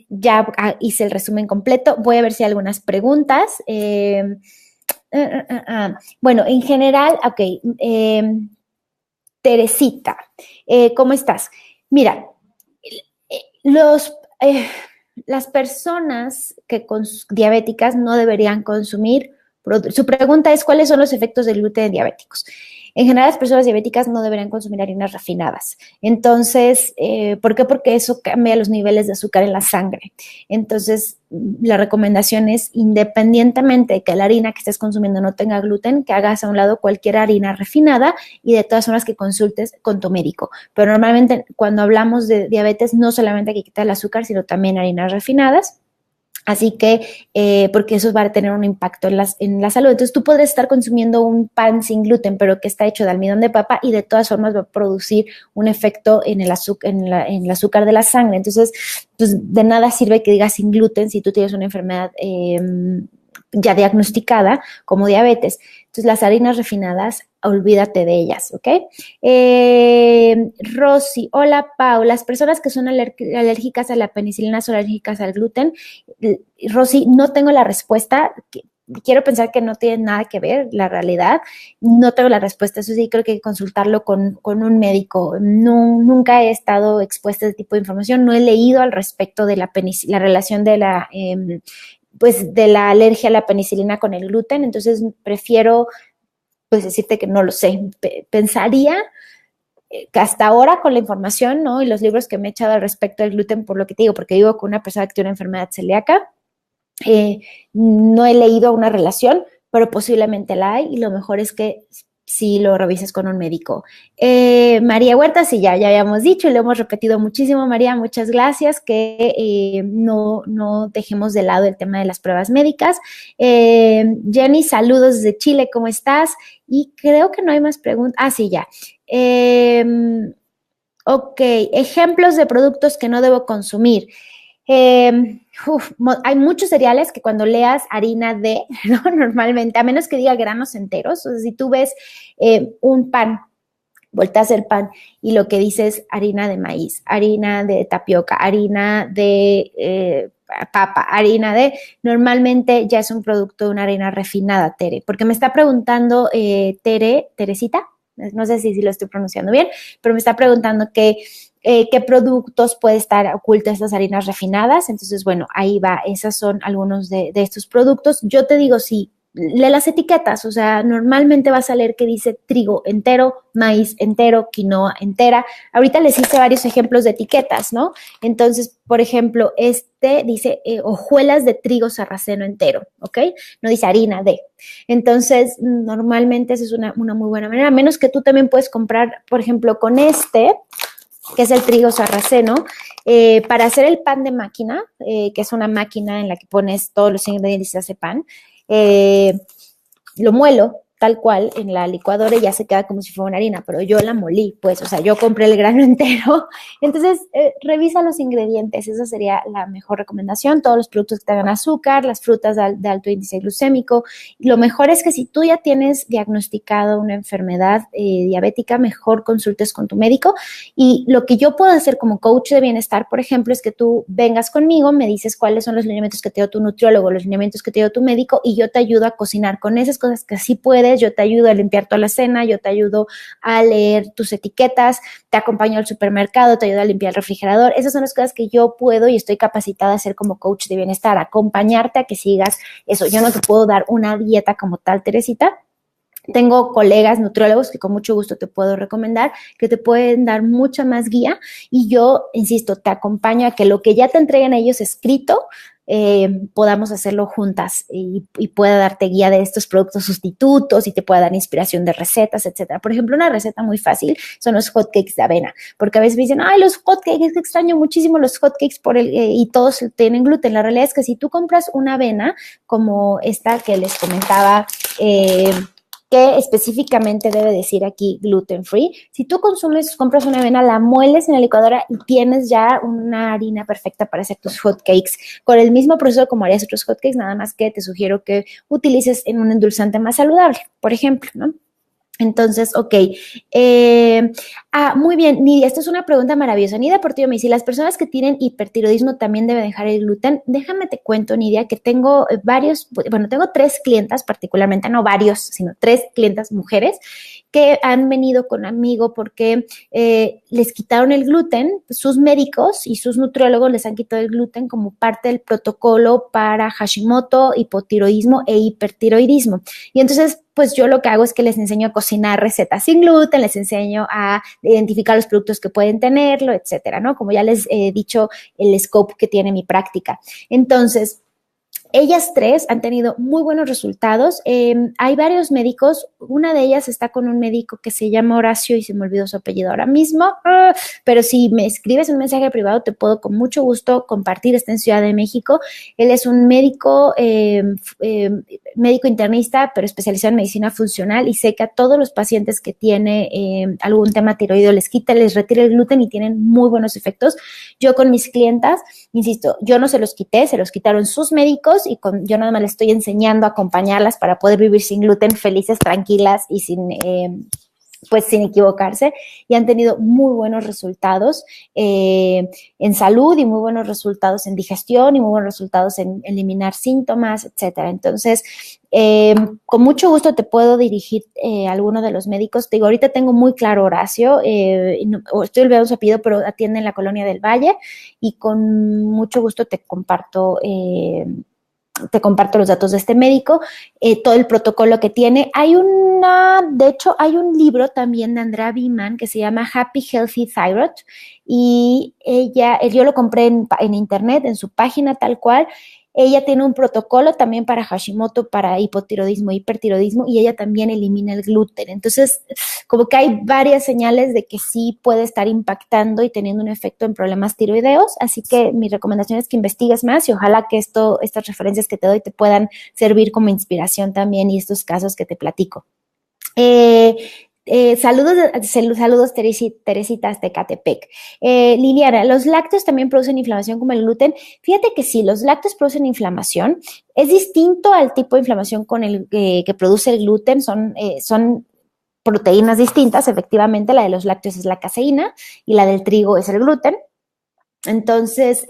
ya hice el resumen completo. Voy a ver si hay algunas preguntas. Bueno, en general, ok. Teresita, ¿cómo estás? Mira, los, las personas diabéticas no deberían consumir. Su pregunta es, ¿cuáles son los efectos del gluten en diabéticos? En general, las personas diabéticas no deberían consumir harinas refinadas. Entonces, ¿por qué? Porque eso cambia los niveles de azúcar en la sangre. Entonces, la recomendación es, independientemente de que la harina que estés consumiendo no tenga gluten, que hagas a un lado cualquier harina refinada y de todas formas que consultes con tu médico. Pero normalmente cuando hablamos de diabetes, no solamente hay que quitar el azúcar, sino también harinas refinadas. Así que, porque eso va a tener un impacto en la salud. Entonces, tú podrías estar consumiendo un pan sin gluten, pero que está hecho de almidón de papa y de todas formas va a producir un efecto en el azúcar de la sangre. Entonces, pues, de nada sirve que digas sin gluten si tú tienes una enfermedad ya diagnosticada como diabetes. Entonces, las harinas refinadas, olvídate de ellas, ¿ok? Rosy, hola Pau, las personas que son alérgicas a la penicilina son alérgicas al gluten. Rosy, no tengo la respuesta. Quiero pensar que no tiene nada que ver la realidad. No tengo la respuesta. Eso sí, creo que hay que consultarlo con un médico. No, nunca he estado expuesta a este tipo de información. No he leído al respecto de la relación de de la alergia a la penicilina con el gluten. Entonces, prefiero pues decirte que no lo sé. Pensaría que hasta ahora con la información, ¿no? Y los libros que me he echado al respecto del gluten, por lo que te digo, porque vivo con una persona que tiene una enfermedad celíaca, no he leído una relación, pero posiblemente la hay y lo mejor es que sí lo revises con un médico. María Huerta, sí, ya habíamos dicho y lo hemos repetido muchísimo, María, muchas gracias, que no dejemos de lado el tema de las pruebas médicas. Jenny, saludos desde Chile, ¿cómo estás? Y creo que no hay más preguntas. Ah, sí, ya. Ok, ejemplos de productos que no debo consumir. Hay muchos cereales que cuando leas harina de, ¿no? Normalmente, a menos que diga granos enteros, o sea, si tú ves un pan, volteas el pan y lo que dice es harina de maíz, harina de tapioca, harina de papa, harina de, normalmente ya es un producto de una harina refinada, Tere, porque me está preguntando Teresita, no sé si lo estoy pronunciando bien, pero me está preguntando qué productos puede estar ocultas estas harinas refinadas. Entonces, bueno, ahí va, esos son algunos de estos productos. Yo te digo, sí, lee las etiquetas, o sea, normalmente vas a leer que dice trigo entero, maíz entero, quinoa entera. Ahorita les hice varios ejemplos de etiquetas, ¿no? Entonces, por ejemplo, este dice hojuelas de trigo sarraceno entero, ¿ok? No dice harina de. Entonces, normalmente esa es una muy buena manera, a menos que tú también puedes comprar, por ejemplo, con que es el trigo sarraceno, para hacer el pan de máquina, que es una máquina en la que pones todos los ingredientes y se hace pan, lo muelo tal cual en la licuadora y ya se queda como si fuera una harina, pero yo la molí, pues, o sea, yo compré el grano entero. Entonces, revisa los ingredientes, esa sería la mejor recomendación. Todos los productos que tengan azúcar, las frutas de alto índice glucémico. Lo mejor es que si tú ya tienes diagnosticado una enfermedad diabética, mejor consultes con tu médico. Y lo que yo puedo hacer como coach de bienestar, por ejemplo, es que tú vengas conmigo, me dices cuáles son los lineamientos que te dio tu nutriólogo, los lineamientos que te dio tu médico, y yo te ayudo a cocinar con esas cosas que sí puedes. Yo te ayudo a limpiar toda la cena, yo te ayudo a leer tus etiquetas, te acompaño al supermercado, te ayudo a limpiar el refrigerador. Esas son las cosas que yo puedo y estoy capacitada a hacer como coach de bienestar, acompañarte a que sigas eso. Yo no te puedo dar una dieta como tal, Teresita. Tengo colegas nutriólogos que con mucho gusto te puedo recomendar, que te pueden dar mucha más guía y yo, insisto, te acompaño a que lo que ya te entreguen ellos escrito, podamos hacerlo juntas y pueda darte guía de estos productos sustitutos y te pueda dar inspiración de recetas, etcétera. Por ejemplo, una receta muy fácil son los hotcakes de avena, porque a veces me dicen, ay, los hotcakes, es que extraño muchísimo los hotcakes y todos tienen gluten. La realidad es que si tú compras una avena como esta que les comentaba, que específicamente debe decir aquí gluten free. Si tú compras una avena, la mueles en la licuadora y tienes ya una harina perfecta para hacer tus hotcakes con el mismo proceso como harías otros hotcakes, nada más que te sugiero que utilices en un endulzante más saludable, por ejemplo, ¿no? Entonces, ok. Muy bien, Nidia, esta es una pregunta maravillosa. Nidia Portillo me dice, ¿las personas que tienen hipertiroidismo también deben dejar el gluten? Déjame te cuento, Nidia, que tengo tengo 3 clientas particularmente, no varios, sino 3 clientas mujeres que han venido conmigo porque les quitaron el gluten, sus médicos y sus nutriólogos les han quitado el gluten como parte del protocolo para Hashimoto, hipotiroidismo e hipertiroidismo. Y entonces, pues yo lo que hago es que les enseño a cocinar recetas sin gluten, les enseño a identificar los productos que pueden tenerlo, etcétera, ¿no? Como ya les he dicho, el scope que tiene mi práctica. Entonces, ellas 3 han tenido muy buenos resultados. Hay varios médicos. Una de ellas está con un médico que se llama Horacio y se me olvidó su apellido ahora mismo. Pero si me escribes un mensaje privado, te puedo con mucho gusto compartir. Está en Ciudad de México. Él es un médico, médico internista, pero especializado en medicina funcional y sé que a todos los pacientes que tiene algún tema tiroideo les quita, les retira el gluten y tienen muy buenos efectos. Yo con mis clientas, insisto, yo no se los quité, se los quitaron sus médicos y yo nada más les estoy enseñando a acompañarlas para poder vivir sin gluten, felices, tranquilas y sin equivocarse, y han tenido muy buenos resultados en salud y muy buenos resultados en digestión y muy buenos resultados en eliminar síntomas, etcétera. Entonces, con mucho gusto te puedo dirigir a alguno de los médicos. Te digo, ahorita tengo muy claro Horacio, estoy olvidando su apellido, pero atiende en la Colonia del Valle y con mucho gusto te comparto los datos de este médico, todo el protocolo que tiene. De hecho, hay un libro también de Andrea Biman que se llama Happy Healthy Thyroid y yo lo compré en internet, en su página tal cual. Ella tiene un protocolo también para Hashimoto, para hipotiroidismo, hipertiroidismo, y ella también elimina el gluten. Entonces, como que hay varias señales de que sí puede estar impactando y teniendo un efecto en problemas tiroideos. Así que mi recomendación es que investigues más y ojalá que estas referencias que te doy te puedan servir como inspiración también y estos casos que te platico. Saludos Teresitas de Catepec. Liliana, ¿los lácteos también producen inflamación como el gluten? Fíjate que sí, los lácteos producen inflamación. Es distinto al tipo de inflamación con el que produce el gluten. Son proteínas distintas, efectivamente. La de los lácteos es la caseína y la del trigo es el gluten. Entonces,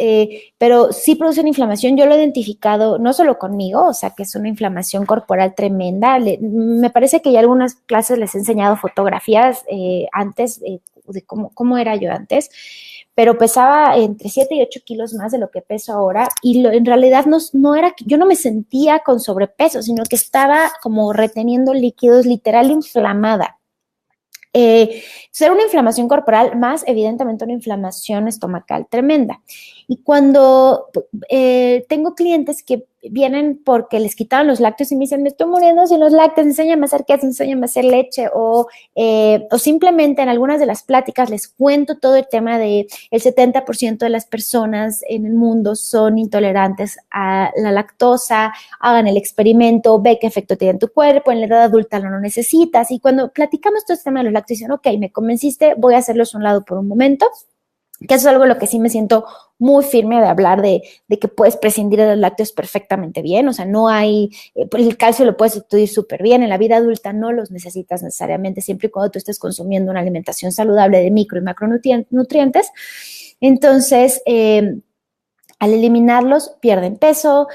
pero sí producen inflamación. Yo lo he identificado no solo conmigo, o sea, que es una inflamación corporal tremenda. Me parece que ya algunas clases les he enseñado fotografías antes de cómo era yo antes, pero pesaba entre 7 y 8 kilos más de lo que peso ahora y en realidad no era, yo no me sentía con sobrepeso, sino que estaba como reteniendo líquidos, literal inflamada. Ser una inflamación corporal más evidentemente una inflamación estomacal tremenda. Y cuando tengo clientes que vienen porque les quitaron los lácteos y me dicen, me estoy muriendo sin los lácteos, enséñame a hacer queso, enséñame a hacer leche, o simplemente en algunas de las pláticas les cuento todo el tema de el 70% de las personas en el mundo son intolerantes a la lactosa, hagan el experimento, ve qué efecto tiene en tu cuerpo, en la edad adulta no lo necesitas, y cuando platicamos todo este tema de los lácteos, dicen, ok, me convenciste, voy a hacerlos a un lado por un momento, que eso es algo lo que sí me siento muy firme de hablar de que puedes prescindir de los lácteos perfectamente bien, o sea, no hay, el calcio lo puedes sustituir súper bien, en la vida adulta no los necesitas necesariamente, siempre y cuando tú estés consumiendo una alimentación saludable de micro y macronutrientes. Entonces, al eliminarlos, pierden peso.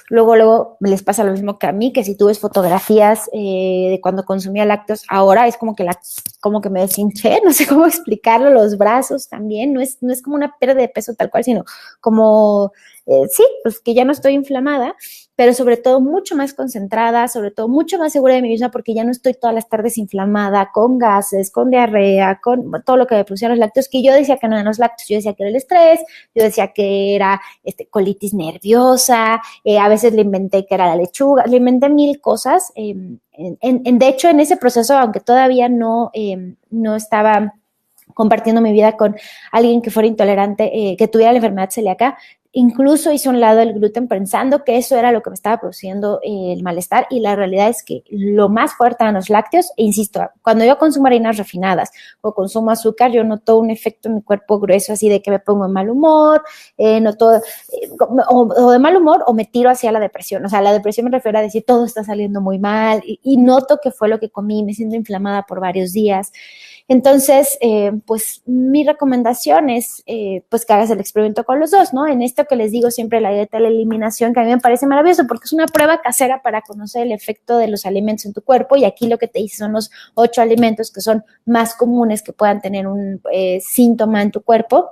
Luego les pasa lo mismo que a mí, que si tú ves fotografías de cuando consumía lácteos, ahora es como que me deshinché, no sé cómo explicarlo, los brazos también, no es como una pérdida de peso tal cual, sino como, sí, pues que ya no estoy inflamada, pero sobre todo mucho más concentrada, sobre todo mucho más segura de mí misma, porque ya no estoy todas las tardes inflamada, con gases, con diarrea, con todo lo que me producían los lácteos, que yo decía que no eran los lácteos, yo decía que era el estrés, yo decía que era colitis nerviosa, a veces le inventé que era la lechuga, le inventé mil cosas. De hecho, en ese proceso, aunque todavía no estaba compartiendo mi vida con alguien que fuera intolerante, que tuviera la enfermedad celíaca, incluso hice a un lado el gluten pensando que eso era lo que me estaba produciendo el malestar, y la realidad es que lo más fuerte eran los lácteos. E insisto, cuando yo consumo harinas refinadas o consumo azúcar, yo noto un efecto en mi cuerpo grueso, así de que me pongo en mal humor, noto o de mal humor, o me tiro hacia la depresión. O sea, la depresión me refiero a decir todo está saliendo muy mal, y noto que fue lo que comí, me siento inflamada por varios días. Entonces, pues mi recomendación es pues que hagas el experimento con los dos, ¿no? En esto que les digo siempre, la dieta de la eliminación, que a mí me parece maravilloso porque es una prueba casera para conocer el efecto de los alimentos en tu cuerpo, y aquí lo que te dice son los 8 alimentos que son más comunes que puedan tener un síntoma en tu cuerpo.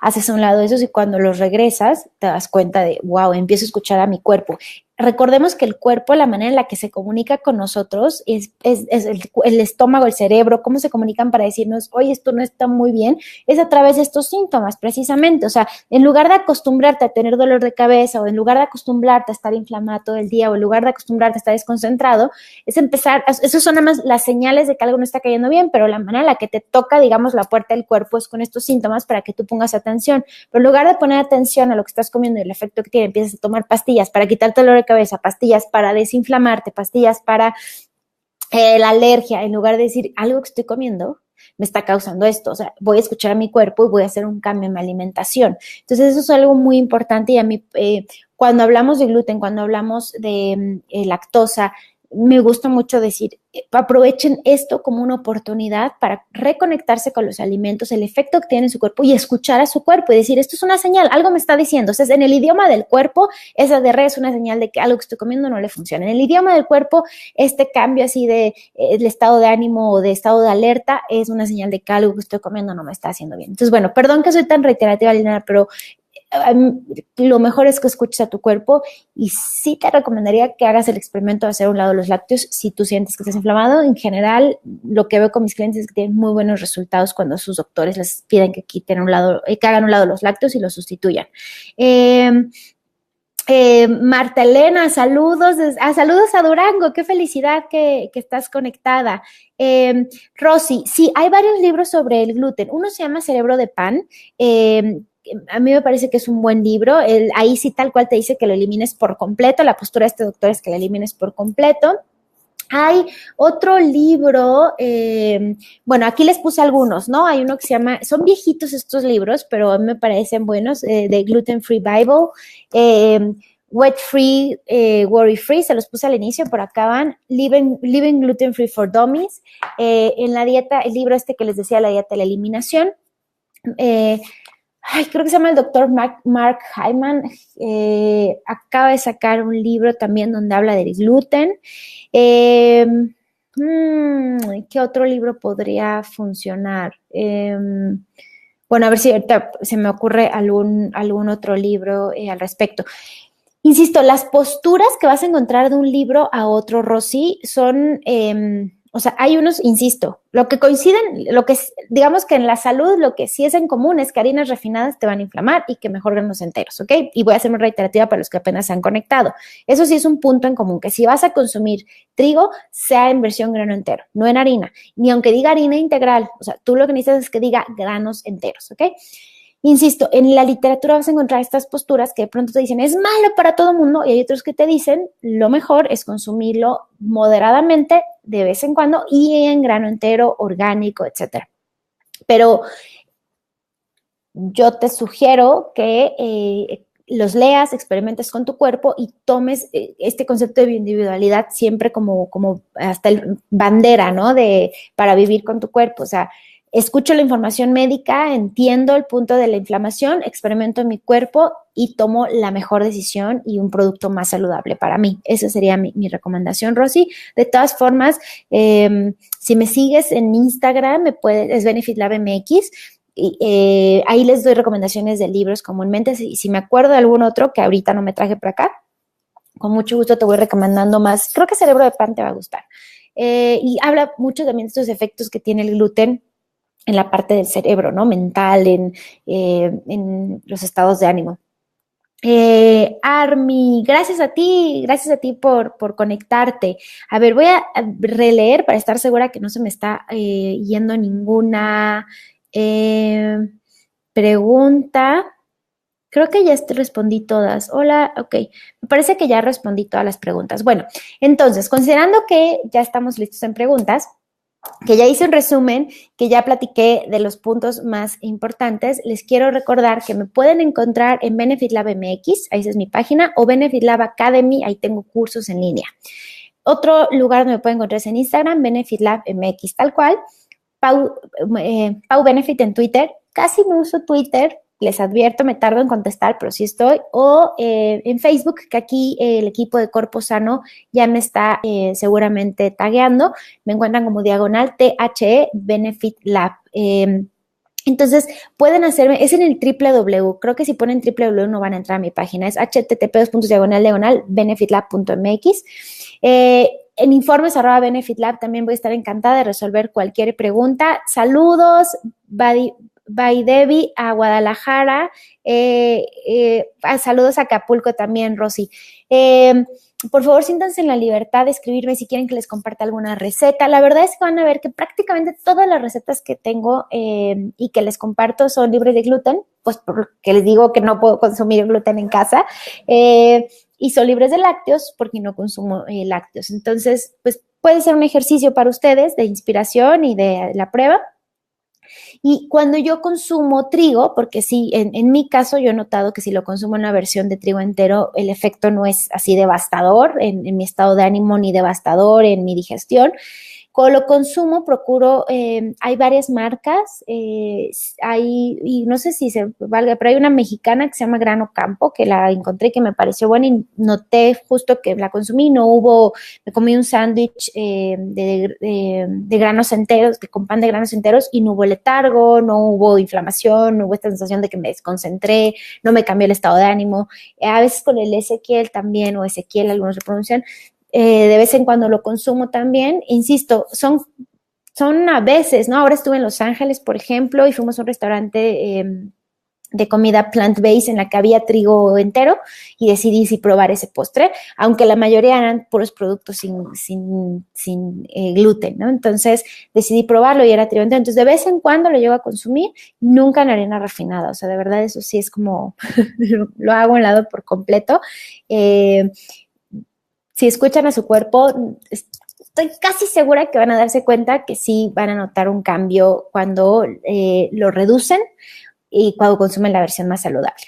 Haces a un lado esos, y cuando los regresas te das cuenta de, wow, empiezo a escuchar a mi cuerpo. Recordemos que el cuerpo, la manera en la que se comunica con nosotros es el estómago, el cerebro, cómo se comunican para decirnos, oye, esto no está muy bien, es a través de estos síntomas precisamente. O sea, en lugar de acostumbrarte a tener dolor de cabeza, o en lugar de acostumbrarte a estar inflamado todo el día, o en lugar de acostumbrarte a estar desconcentrado, es empezar, esos son nada más las señales de que algo no está cayendo bien, pero la manera en la que te toca, digamos, la puerta del cuerpo es con estos síntomas para que tú pongas atención. Pero en lugar de poner atención a lo que estás comiendo y el efecto que tiene, empiezas a tomar pastillas para quitarte el dolor de cabeza, pastillas para desinflamarte, pastillas para la alergia, en lugar de decir algo que estoy comiendo me está causando esto. O sea, voy a escuchar a mi cuerpo y voy a hacer un cambio en mi alimentación. Entonces, eso es algo muy importante. Y a mí, cuando hablamos de gluten, cuando hablamos de lactosa, me gusta mucho decir, aprovechen esto como una oportunidad para reconectarse con los alimentos, el efecto que tiene en su cuerpo, y escuchar a su cuerpo y decir, esto es una señal, algo me está diciendo. O sea, en el idioma del cuerpo, esa diarrea es una señal de que algo que estoy comiendo no le funciona. En el idioma del cuerpo, este cambio así de el estado de ánimo o de estado de alerta es una señal de que algo que estoy comiendo no me está haciendo bien. Entonces, bueno, perdón que soy tan reiterativa, Lina, pero lo mejor es que escuches a tu cuerpo, y sí te recomendaría que hagas el experimento de hacer a un lado los lácteos si tú sientes que estás inflamado. En general, lo que veo con mis clientes es que tienen muy buenos resultados cuando sus doctores les piden que quiten un lado, que hagan un lado los lácteos y los sustituyan. Marta Elena, saludos, saludos a Durango, qué felicidad que estás conectada. Rosy, sí, hay varios libros sobre el gluten. Uno se llama Cerebro de Pan. A mí me parece que es un buen libro. Ahí sí tal cual te dice que lo elimines por completo. La postura de este doctor es que lo elimines por completo. Hay otro libro, bueno, aquí les puse algunos, ¿no? Hay uno que se llama, son viejitos estos libros, pero a mí me parecen buenos, de Gluten Free Bible, Wet Free, Worry Free, se los puse al inicio, por acá van, Living Gluten Free for Dummies, en la dieta, el libro este que les decía, la dieta de la eliminación, creo que se llama el doctor Mark Hyman, acaba de sacar un libro también donde habla del gluten. ¿Qué otro libro podría funcionar? Bueno, a ver si ahorita se me ocurre algún otro libro al respecto. Insisto, las posturas que vas a encontrar de un libro a otro, Rosy, son, o sea, hay unos, insisto, lo que coinciden, digamos que en la salud, lo que sí es en común es que harinas refinadas te van a inflamar y que mejor granos enteros, ¿ok? Y voy a hacerme reiterativa para los que apenas se han conectado. Eso sí es un punto en común, que si vas a consumir trigo, sea en versión grano entero, no en harina, ni aunque diga harina integral, o sea, tú lo que necesitas es que diga granos enteros, ¿ok? Insisto, en la literatura vas a encontrar estas posturas que de pronto te dicen es malo para todo el mundo, y hay otros que te dicen lo mejor es consumirlo moderadamente de vez en cuando y en grano entero, orgánico, etcétera. Pero yo te sugiero que los leas, experimentes con tu cuerpo y tomes este concepto de bioindividualidad siempre como hasta el bandera, ¿no? Para vivir con tu cuerpo. O sea, escucho la información médica, entiendo el punto de la inflamación, experimento en mi cuerpo y tomo la mejor decisión y un producto más saludable para mí. Esa sería mi recomendación, Rosy. De todas formas, si me sigues en Instagram, es BenefitLabMX. Y ahí les doy recomendaciones de libros comúnmente. Si me acuerdo de algún otro que ahorita no me traje para acá, con mucho gusto te voy recomendando más. Creo que Cerebro de Pan te va a gustar. Y habla mucho también de estos efectos que tiene el gluten en la parte del cerebro, ¿no? Mental, en los estados de ánimo. Armi, gracias a ti por conectarte. A ver, voy a releer para estar segura que no se me está yendo ninguna pregunta. Creo que ya respondí todas. Hola, ok. Me parece que ya respondí todas las preguntas. Bueno, entonces, considerando que ya estamos listos en preguntas, que ya hice un resumen, que ya platiqué de los puntos más importantes, les quiero recordar que me pueden encontrar en Benefit Lab MX, ahí es mi página, o Benefit Lab Academy, ahí tengo cursos en línea. Otro lugar donde me pueden encontrar es en Instagram, Benefit Lab MX, tal cual. Pau Benefit en Twitter. Casi no uso Twitter, les advierto, me tardo en contestar, pero sí estoy. O en Facebook, que aquí el equipo de Corpo Sano ya me está seguramente tagueando. Me encuentran como diagonal THE Benefit Lab. Entonces, pueden hacerme, es en el www, creo que si ponen www no van a entrar a mi página, es http://benefitlab.mx. En informes@benefitlab también voy a estar encantada de resolver cualquier pregunta. Saludos, Bye Debbie, a Guadalajara. Saludos a Acapulco también, Rosy. Por favor, siéntanse en la libertad de escribirme si quieren que les comparta alguna receta. La verdad es que van a ver que prácticamente todas las recetas que tengo y que les comparto son libres de gluten, pues porque les digo que no puedo consumir gluten en casa. Y son libres de lácteos porque no consumo lácteos. Entonces, pues puede ser un ejercicio para ustedes de inspiración y de la prueba. Y cuando yo consumo trigo, porque sí, en mi caso yo he notado que si lo consumo en una versión de trigo entero, el efecto no es así devastador en mi estado de ánimo ni devastador en mi digestión. Cuando lo consumo, procuro, hay varias marcas, y no sé si se valga, pero hay una mexicana que se llama Grano Campo, que la encontré que me pareció buena y noté justo que la consumí, me comí un sándwich de granos enteros, con pan de granos enteros y no hubo letargo, no hubo inflamación, no hubo esta sensación de que me desconcentré, no me cambió el estado de ánimo. A veces con el Ezequiel también, o Ezequiel, algunos lo pronuncian, de vez en cuando lo consumo también. Insisto, son a veces, ¿no? Ahora estuve en Los Ángeles, por ejemplo, y fuimos a un restaurante de comida plant-based en la que había trigo entero y decidí si probar ese postre, aunque la mayoría eran puros productos sin gluten, ¿no? Entonces decidí probarlo y era trigo entero. Entonces de vez en cuando lo llego a consumir, nunca en harina refinada. O sea, de verdad eso sí es como, lo hago a un lado por completo. Si escuchan a su cuerpo, estoy casi segura que van a darse cuenta que sí van a notar un cambio cuando lo reducen y cuando consumen la versión más saludable.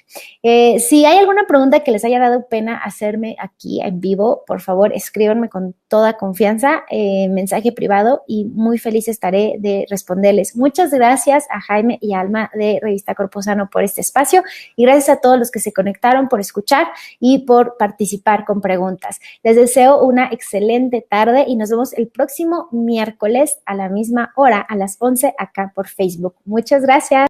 Si hay alguna pregunta que les haya dado pena hacerme aquí en vivo, por favor, escríbanme con toda confianza, mensaje privado, y muy feliz estaré de responderles. Muchas gracias a Jaime y Alma de Revista Corpo Sano por este espacio, y gracias a todos los que se conectaron por escuchar y por participar con preguntas. Les deseo una excelente tarde y nos vemos el próximo miércoles a la misma hora, a las 11 acá por Facebook. Muchas gracias.